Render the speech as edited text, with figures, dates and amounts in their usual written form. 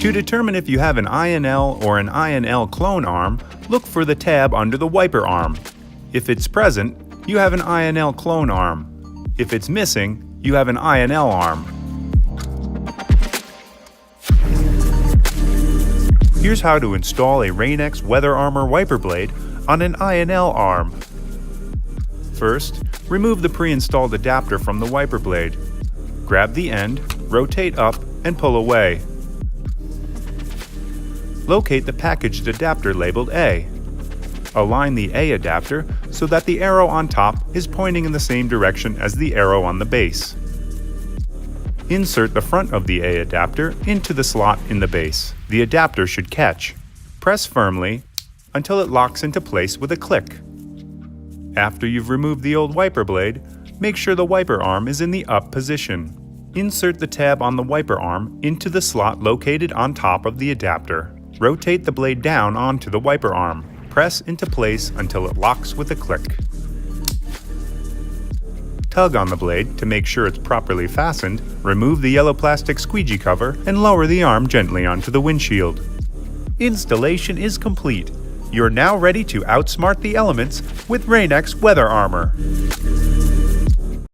To determine if you have an INL or an INL clone arm, look for the tab under the wiper arm. If it's present, you have an INL clone arm. If it's missing, you have an INL arm. Here's how to install a Rain-X WeatherArmor Wiper Blade on an INL arm. First, remove the pre-installed adapter from the wiper blade. Grab the end, rotate up, and pull away. Locate the packaged adapter labeled A. Align the A adapter so that the arrow on top is pointing in the same direction as the arrow on the base. Insert the front of the A adapter into the slot in the base. The adapter should catch. Press firmly until it locks into place with a click. After you've removed the old wiper blade, make sure the wiper arm is in the up position. Insert the tab on the wiper arm into the slot located on top of the adapter. Rotate the blade down onto the wiper arm. Press into place until it locks with a click. Tug on the blade to make sure it's properly fastened, remove the yellow plastic squeegee cover, and lower the arm gently onto the windshield. Installation is complete. You're now ready to outsmart the elements with Rain-X WeatherArmor.